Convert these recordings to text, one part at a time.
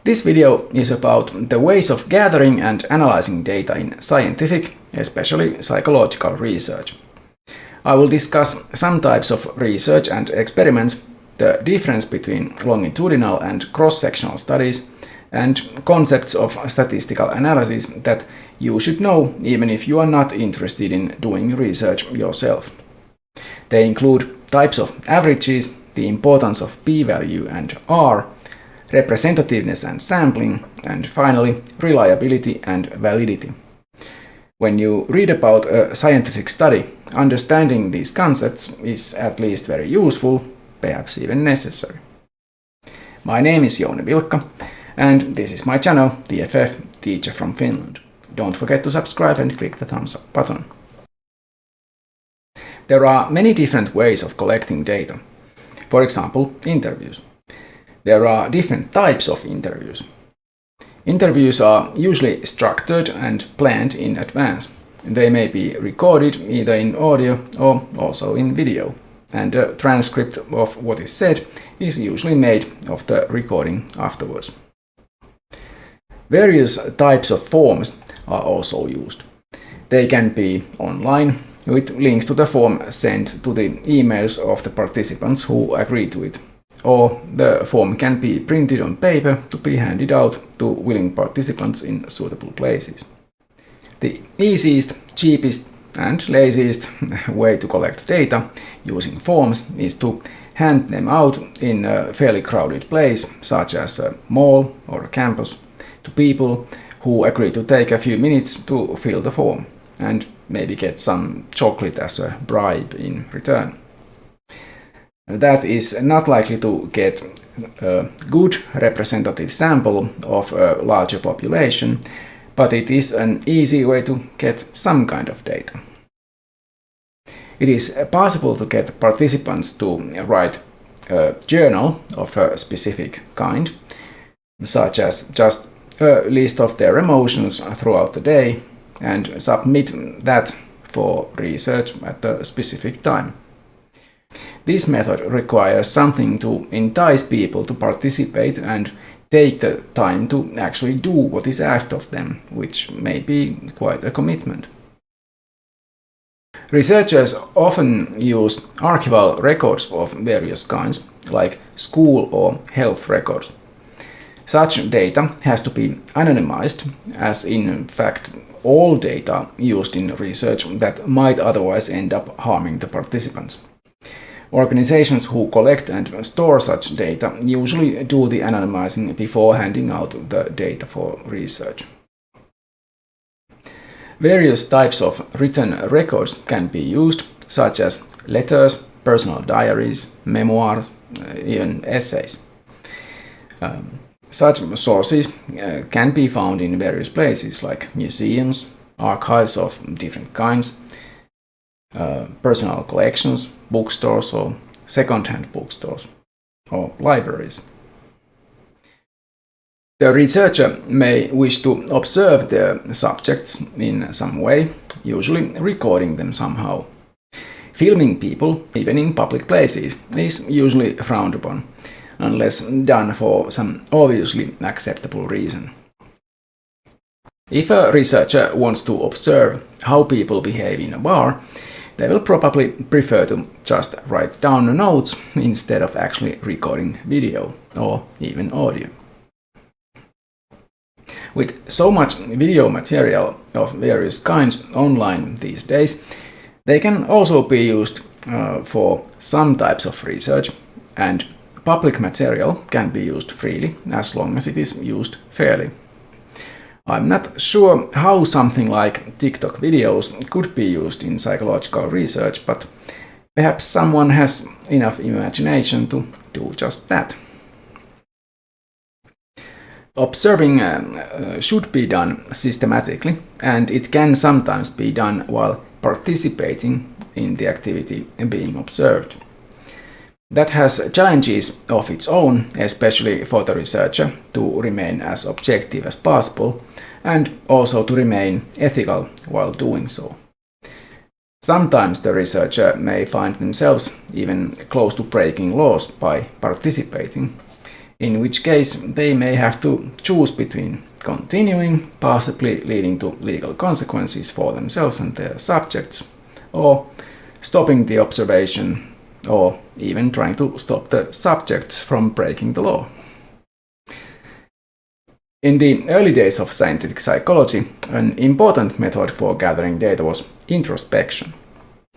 This video is about the ways of gathering and analyzing data in scientific, especially psychological research. I will discuss some types of research and experiments, the difference between longitudinal and cross-sectional studies, and concepts of statistical analysis that you should know even if you are not interested in doing research yourself. They include types of averages, the importance of p-value and R, representativeness and sampling, and finally, reliability and validity. When you read about a scientific study, understanding these concepts is at least very useful, perhaps even necessary. My name is Jouni Vilkka, and this is my channel, TFF, Teacher from Finland. Don't forget to subscribe and click the thumbs up button. There are many different ways of collecting data. For example, interviews. There are different types of interviews. Interviews are usually structured and planned in advance. They may be recorded either in audio or also in video, and a transcript of what is said is usually made of the recording afterwards. Various types of forms are also used. They can be online, with links to the form sent to the emails of the participants who agree to it. Or the form can be printed on paper to be handed out to willing participants in suitable places. The easiest, cheapest and laziest way to collect data using forms is to hand them out in a fairly crowded place, such as a mall or a campus, to people who agree to take a few minutes to fill the form and maybe get some chocolate as a bribe in return. That is not likely to get a good representative sample of a larger population, but it is an easy way to get some kind of data. It is possible to get participants to write a journal of a specific kind, such as just a list of their emotions throughout the day, and submit that for research at a specific time. This method requires something to entice people to participate and take the time to actually do what is asked of them, which may be quite a commitment. Researchers often use archival records of various kinds, like school or health records. Such data has to be anonymized, as in fact all data used in research that might otherwise end up harming the participants. Organizations who collect and store such data usually do the anonymizing before handing out the data for research. Various types of written records can be used, such as letters, personal diaries, memoirs, even essays. Such sources can be found in various places like museums, archives of different kinds, personal collections, bookstores or second-hand bookstores, or libraries. The researcher may wish to observe the subjects in some way, usually recording them somehow. Filming people, even in public places, is usually frowned upon, unless done for some obviously acceptable reason. If a researcher wants to observe how people behave in a bar, they will probably prefer to just write down notes instead of actually recording video or even audio. With so much video material of various kinds online these days, they can also be used for some types of research, and public material can be used freely as long as it is used fairly. I'm not sure how something like TikTok videos could be used in psychological research, but perhaps someone has enough imagination to do just that. Observing should be done systematically, and it can sometimes be done while participating in the activity being observed. That has challenges of its own, especially for the researcher to remain as objective as possible and also to remain ethical while doing so. Sometimes the researcher may find themselves even close to breaking laws by participating, in which case they may have to choose between continuing, possibly leading to legal consequences for themselves and their subjects, or stopping the observation, or even trying to stop the subjects from breaking the law. In the early days of scientific psychology, an important method for gathering data was introspection.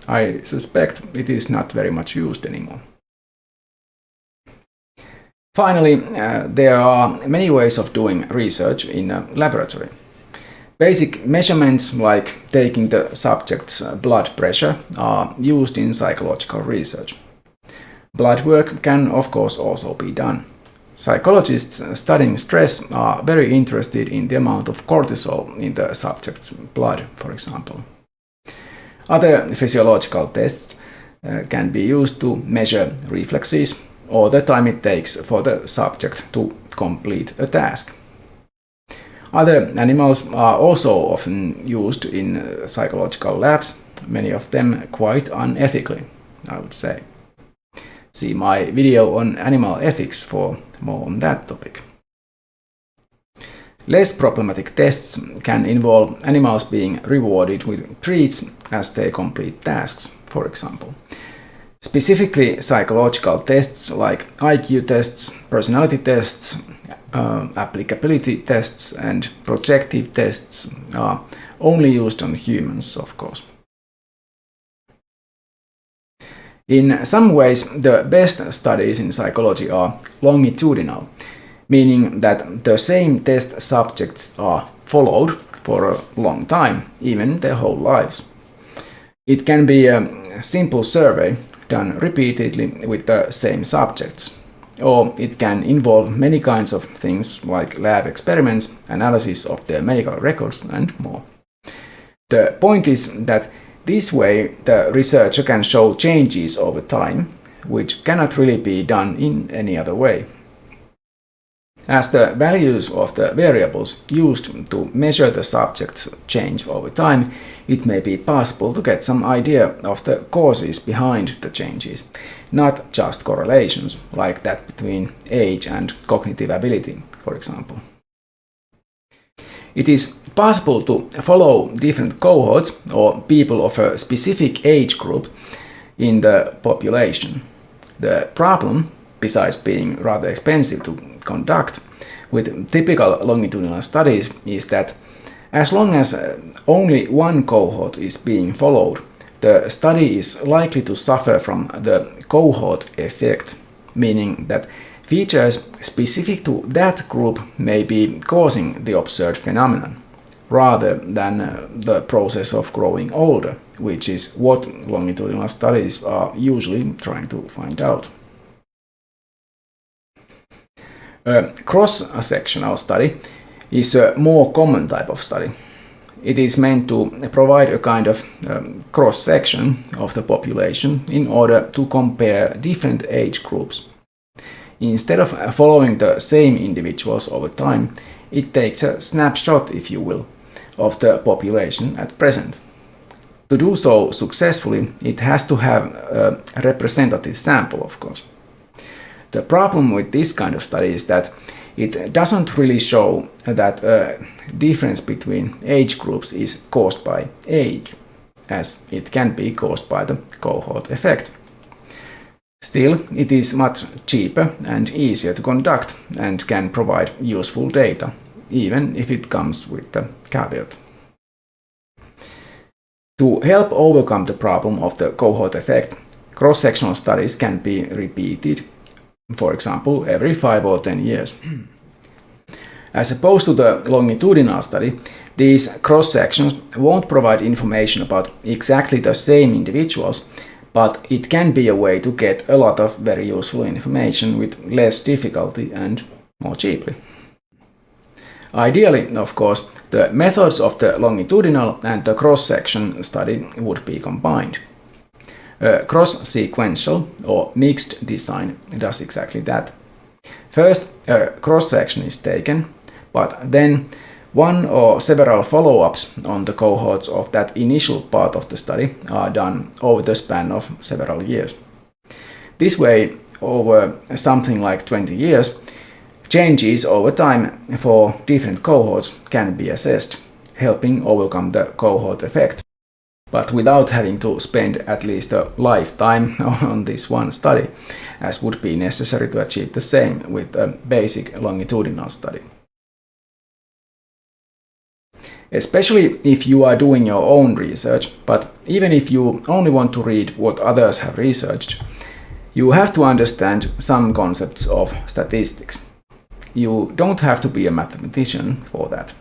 I suspect it is not very much used anymore. Finally, there are many ways of doing research in a laboratory. Basic measurements like taking the subject's blood pressure are used in psychological research. Blood work can of course also be done. Psychologists studying stress are very interested in the amount of cortisol in the subject's blood, for example. Other physiological tests can be used to measure reflexes or the time it takes for the subject to complete a task. Other animals are also often used in psychological labs, many of them quite unethically, I would say. See my video on animal ethics for more on that topic. Less problematic tests can involve animals being rewarded with treats as they complete tasks, for example. Specifically, psychological tests like IQ tests, personality tests, applicability tests, and projective tests are only used on humans, of course. In some ways, the best studies in psychology are longitudinal, meaning that the same test subjects are followed for a long time, even their whole lives. It can be a simple survey done repeatedly with the same subjects, or it can involve many kinds of things like lab experiments, analysis of their medical records, and more. The point is that this way the researcher can show changes over time, which cannot really be done in any other way. As the values of the variables used to measure the subjects change over time, it may be possible to get some idea of the causes behind the changes, not just correlations like that between age and cognitive ability, for example. It is possible to follow different cohorts or people of a specific age group in the population. The problem, besides being rather expensive to conduct with typical longitudinal studies, is that as long as only one cohort is being followed, the study is likely to suffer from the cohort effect, meaning that features specific to that group may be causing the observed phenomenon, rather than the process of growing older, which is what longitudinal studies are usually trying to find out. A cross-sectional study is a more common type of study. It is meant to provide a kind of cross-section of the population in order to compare different age groups. Instead of following the same individuals over time, it takes a snapshot, if you will, of the population at present. To do so successfully, it has to have a representative sample, of course. The problem with this kind of study is that it doesn't really show that a difference between age groups is caused by age, as it can be caused by the cohort effect. Still, it is much cheaper and easier to conduct and can provide useful data, even if it comes with the caveat. To help overcome the problem of the cohort effect, cross-sectional studies can be repeated, for example, every 5 or 10 years. As opposed to the longitudinal study, these cross-sections won't provide information about exactly the same individuals, but it can be a way to get a lot of very useful information with less difficulty and more cheaply. Ideally, of course, the methods of the longitudinal and the cross-section study would be combined. A cross-sequential or mixed design does exactly that. First, a cross-section is taken, but then one or several follow-ups on the cohorts of that initial part of the study are done over the span of several years. This way, over something like 20 years, Changes over time for different cohorts can be assessed, helping overcome the cohort effect, but without having to spend at least a lifetime on this one study, as would be necessary to achieve the same with a basic longitudinal study. Especially if you are doing your own research, but even if you only want to read what others have researched, you have to understand some concepts of statistics. You don't have to be a mathematician for that.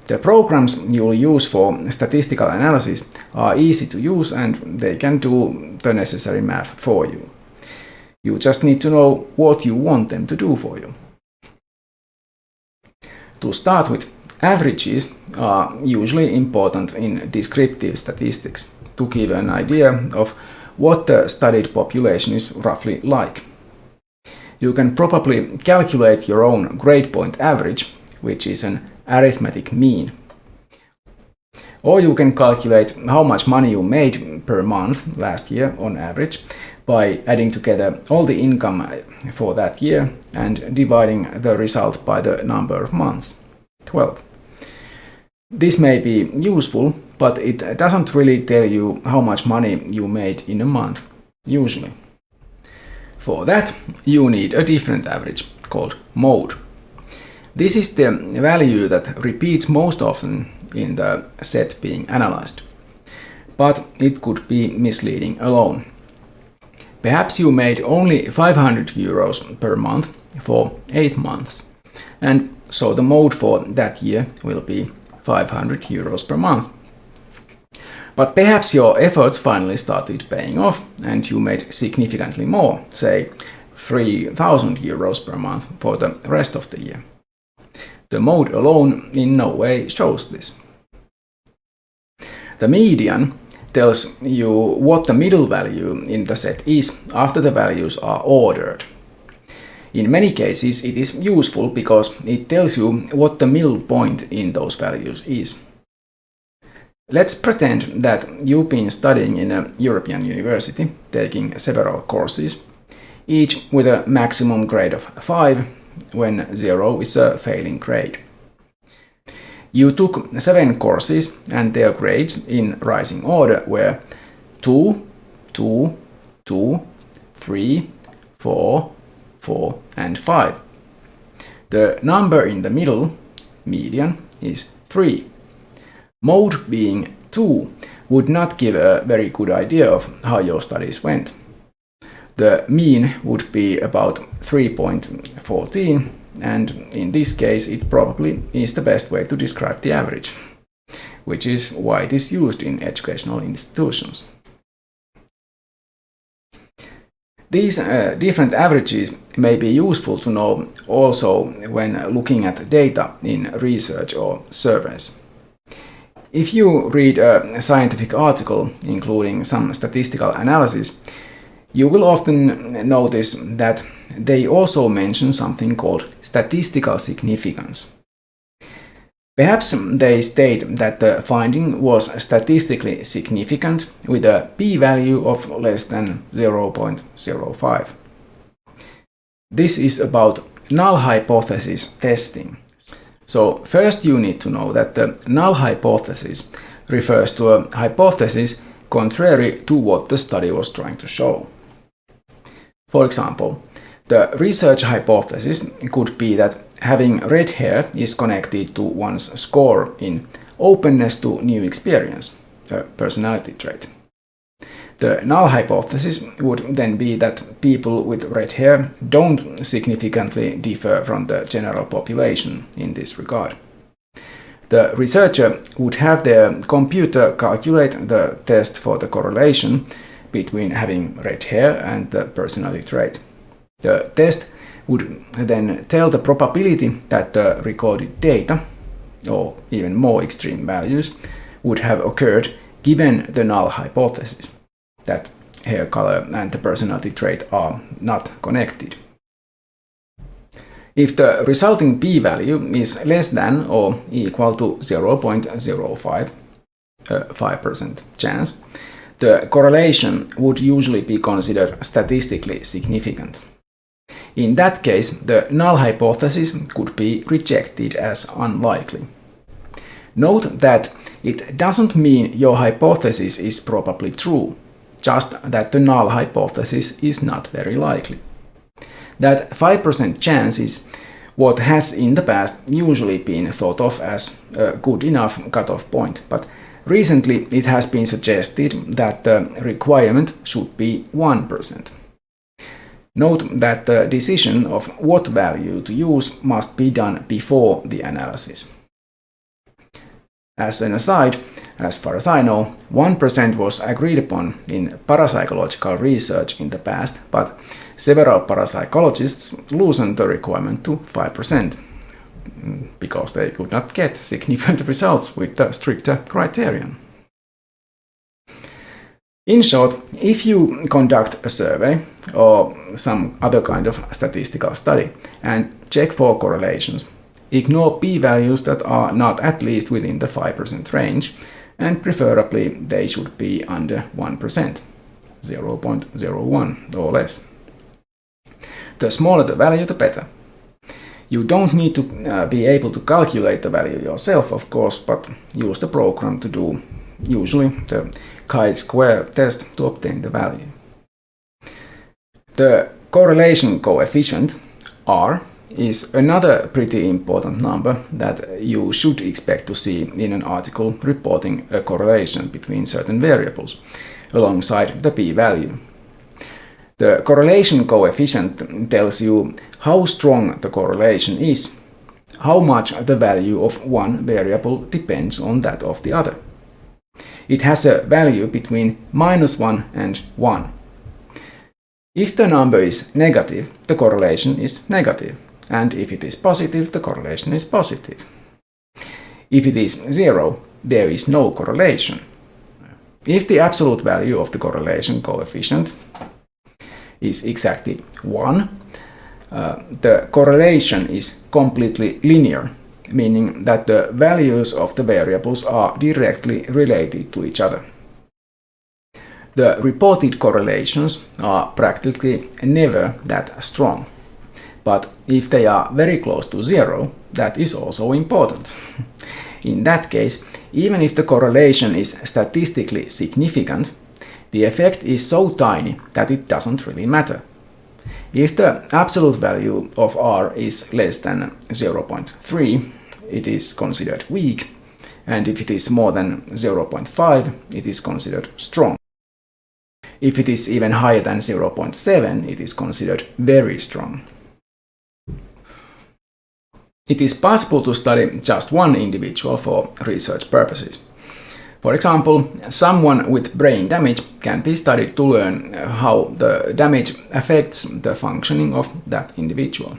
The programs you'll use for statistical analysis are easy to use and they can do the necessary math for you. You just need to know what you want them to do for you. To start with, averages are usually important in descriptive statistics to give an idea of what the studied population is roughly like. You can probably calculate your own grade point average, which is an arithmetic mean. Or you can calculate how much money you made per month last year on average by adding together all the income for that year and dividing the result by the number of months, 12. This may be useful, but it doesn't really tell you how much money you made in a month, usually. For that, you need a different average, called mode. This is the value that repeats most often in the set being analyzed. But it could be misleading alone. Perhaps you made only 500 euros per month for 8 months, and so the mode for that year will be 500 euros per month. But perhaps your efforts finally started paying off and you made significantly more, say 3,000 euros per month for the rest of the year. The mode alone in no way shows this. The median tells you what the middle value in the set is after the values are ordered. In many cases it is useful because it tells you what the middle point in those values is. Let's pretend that you've been studying in a European university, taking several courses, each with a maximum grade of 5, when 0 is a failing grade. You took 7 courses and their grades in rising order were 2, 2, 2, 3, 4, 4 and 5. The number in the middle, median, is 3. Mode being 2 would not give a very good idea of how your studies went. The mean would be about 3.14, and in this case it probably is the best way to describe the average, which is why it is used in educational institutions. These different averages may be useful to know also when looking at data in research or surveys. If you read a scientific article including some statistical analysis, you will often notice that they also mention something called statistical significance. Perhaps they state that the finding was statistically significant with a p-value of less than 0.05. This is about null-hypothesis testing. So first you need to know that the null-hypothesis refers to a hypothesis contrary to what the study was trying to show. For example, the research hypothesis could be that having red hair is connected to one's score in openness to new experience, a personality trait. The null hypothesis would then be that people with red hair don't significantly differ from the general population in this regard. The researcher would have their computer calculate the test for the correlation between having red hair and the personality trait. The test would then tell the probability that the recorded data, or even more extreme values, would have occurred given the null hypothesis, that hair color and the personality trait are not connected. If the resulting p-value is less than or equal to 0.05, a 5% chance, the correlation would usually be considered statistically significant. In that case, the null hypothesis could be rejected as unlikely. Note that it doesn't mean your hypothesis is probably true, just that the null hypothesis is not very likely. That 5% chance is what has in the past usually been thought of as a good enough cutoff point, but recently it has been suggested that the requirement should be 1%. Note that the decision of what value to use must be done before the analysis. As an aside, as far as I know, 1% was agreed upon in parapsychological research in the past, but several parapsychologists loosened the requirement to 5% because they could not get significant results with the stricter criterion. In short, if you conduct a survey or some other kind of statistical study and check for correlations, ignore p-values that are not at least within the 5% range, and preferably they should be under 1%, 0.01 or less. The smaller the value, the better. You don't need to be able to calculate the value yourself, of course, but use the program to do usually the chi-square test to obtain the value. The correlation coefficient, R, is another pretty important number that you should expect to see in an article reporting a correlation between certain variables, alongside the p-value. The correlation coefficient tells you how strong the correlation is, how much the value of one variable depends on that of the other. It has a value between -1 and 1. If the number is negative, the correlation is negative, and if it is positive, the correlation is positive. If it is 0, there is no correlation. If the absolute value of the correlation coefficient is exactly 1, the correlation is completely linear, meaning that the values of the variables are directly related to each other. The reported correlations are practically never that strong, but if they are very close to 0, that is also important. In that case, even if the correlation is statistically significant, the effect is so tiny that it doesn't really matter. If the absolute value of R is less than 0.3, it is considered weak, and if it is more than 0.5, it is considered strong. If it is even higher than 0.7, it is considered very strong. It is possible to study just one individual for research purposes. For example, someone with brain damage can be studied to learn how the damage affects the functioning of that individual.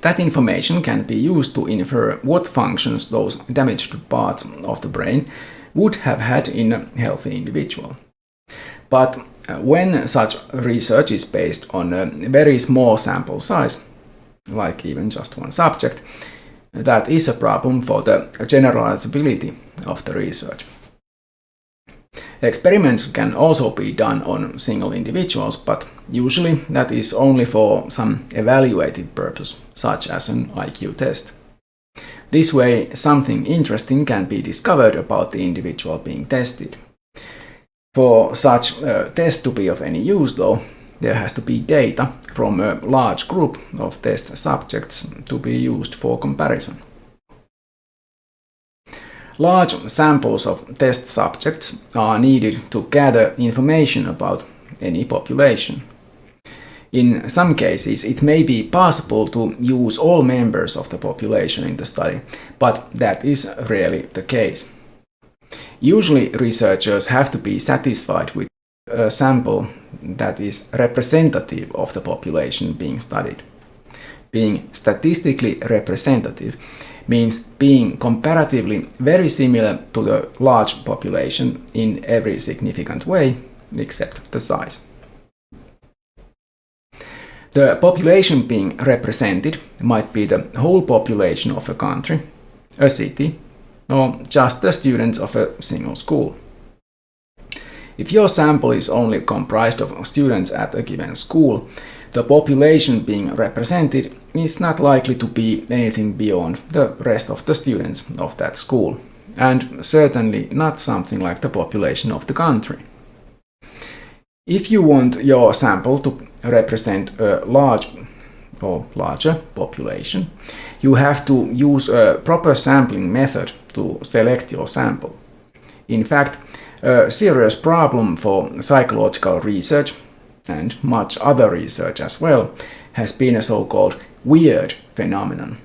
That information can be used to infer what functions those damaged parts of the brain would have had in a healthy individual. But when such research is based on a very small sample size, like even just one subject, that is a problem for the generalizability of the research. Experiments can also be done on single individuals, but usually that is only for some evaluative purpose, such as an IQ test. This way, something interesting can be discovered about the individual being tested. For such a test to be of any use, though, there has to be data from a large group of test subjects to be used for comparison. Large samples of test subjects are needed to gather information about any population. In some cases, it may be possible to use all members of the population in the study, but that is rarely the case. Usually, researchers have to be satisfied with a sample that is representative of the population being studied. Being statistically representative means being comparatively very similar to the large population in every significant way, except the size. The population being represented might be the whole population of a country, a city, or just the students of a single school. If your sample is only comprised of students at a given school, The population being represented is not likely to be anything beyond the rest of the students of that school, and certainly not something like the population of the country. If you want your sample to represent a large or larger population, you have to use a proper sampling method to select your sample. In fact, a serious problem for psychological research, and much other research as well, has been a so-called weird phenomenon.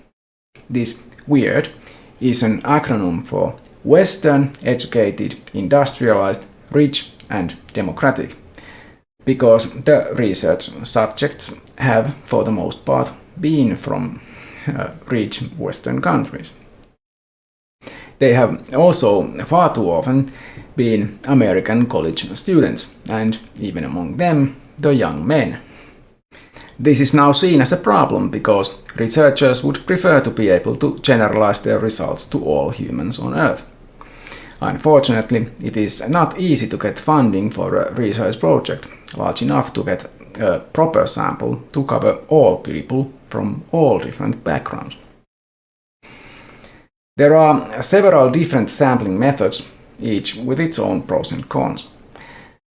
This weird is an acronym for Western, educated, industrialized, rich and democratic, because the research subjects have, for the most part, been from rich Western countries. They have also far too often been American college students, and even among them, the young men. This is now seen as a problem because researchers would prefer to be able to generalize their results to all humans on Earth. Unfortunately, it is not easy to get funding for a research project large enough to get a proper sample to cover all people from all different backgrounds. There are several different sampling methods, each with its own pros and cons.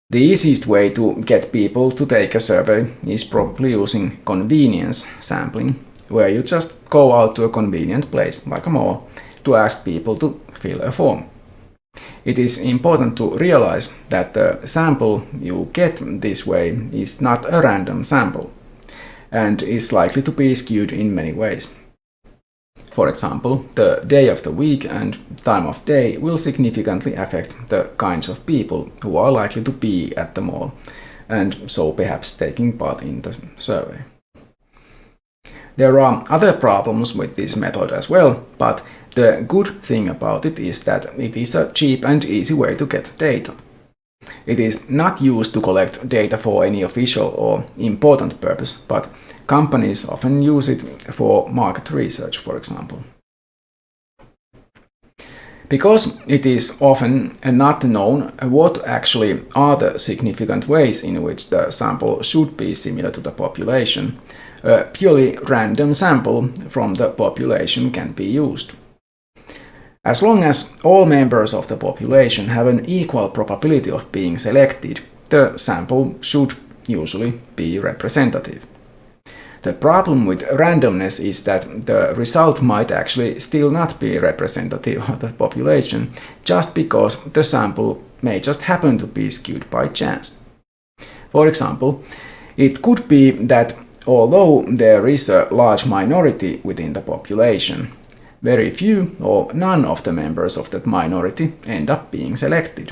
The easiest way to get people to take a survey is probably using convenience sampling, where you just go out to a convenient place, like a mall, to ask people to fill a form. It is important to realize that the sample you get this way is not a random sample, and is likely to be skewed in many ways. For example, the day of the week and time of day will significantly affect the kinds of people who are likely to be at the mall, and so perhaps taking part in the survey. There are other problems with this method as well, but the good thing about it is that it is a cheap and easy way to get data. It is not used to collect data for any official or important purpose, but companies often use it for market research, for example. Because it is often not known what actually are the significant ways in which the sample should be similar to the population, a purely random sample from the population can be used. As long as all members of the population have an equal probability of being selected, the sample should usually be representative. The problem with randomness is that the result might actually still not be representative of the population, just because the sample may just happen to be skewed by chance. For example, it could be that although there is a large minority within the population, very few or none of the members of that minority end up being selected.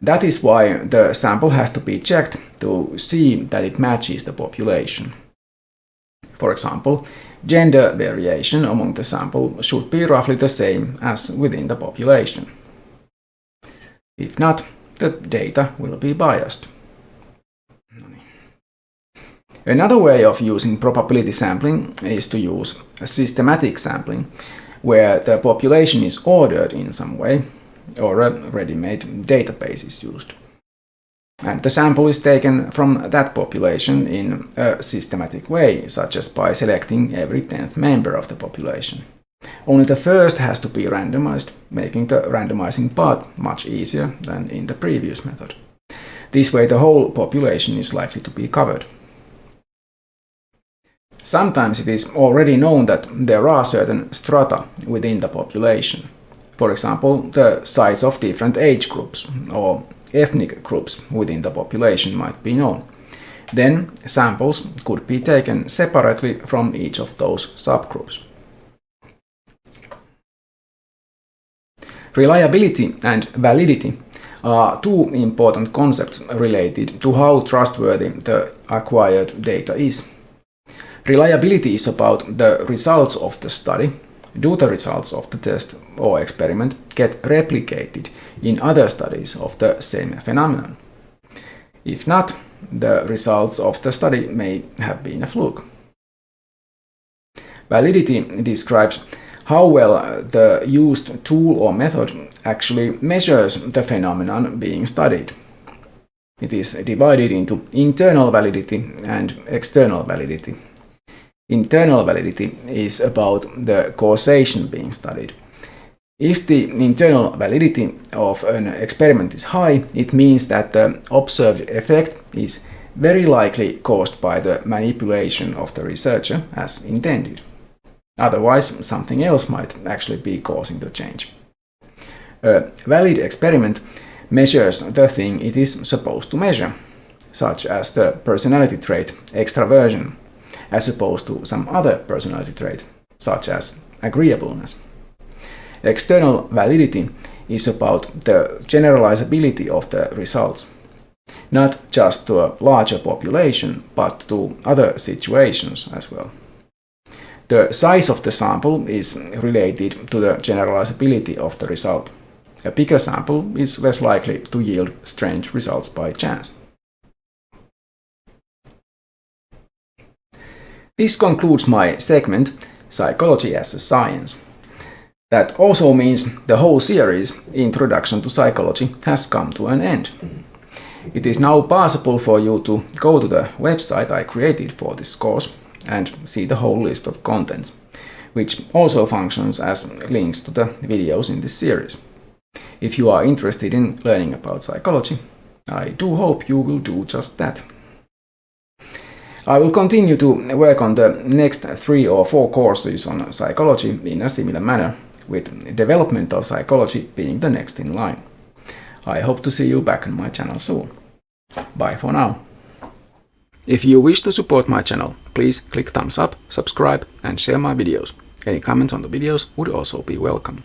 That is why the sample has to be checked to see that it matches the population. For example, gender variation among the sample should be roughly the same as within the population. If not, the data will be biased. Another way of using probability sampling is to use systematic sampling, where the population is ordered in some way, or a ready-made database is used. And the sample is taken from that population in a systematic way, such as by selecting every 10th member of the population. Only the first has to be randomized, making the randomizing part much easier than in the previous method. This way the whole population is likely to be covered. Sometimes it is already known that there are certain strata within the population. For example, the size of different age groups or ethnic groups within the population might be known. Then samples could be taken separately from each of those subgroups. Reliability and validity are two important concepts related to how trustworthy the acquired data is. Reliability is about the results of the study. Do the results of the test or experiment get replicated in other studies of the same phenomenon? If not, the results of the study may have been a fluke. Validity describes how well the used tool or method actually measures the phenomenon being studied. It is divided into internal validity and external validity. Internal validity is about the causation being studied. If the internal validity of an experiment is high, it means that the observed effect is very likely caused by the manipulation of the researcher as intended. Otherwise, something else might actually be causing the change. A valid experiment measures the thing it is supposed to measure, such as the personality trait extraversion, as opposed to some other personality trait, such as agreeableness. External validity is about the generalizability of the results, not just to a larger population, but to other situations as well. The size of the sample is related to the generalizability of the result. A bigger sample is less likely to yield strange results by chance. This concludes my segment, Psychology as a Science. That also means the whole series, Introduction to Psychology, has come to an end. It is now possible for you to go to the website I created for this course and see the whole list of contents, which also functions as links to the videos in this series. If you are interested in learning about psychology, I do hope you will do just that. I will continue to work on the next 3 or 4 courses on psychology in a similar manner, with developmental psychology being the next in line. I hope to see you back on my channel soon. Bye for now. If you wish to support my channel, please click thumbs up, subscribe and share my videos. Any comments on the videos would also be welcome.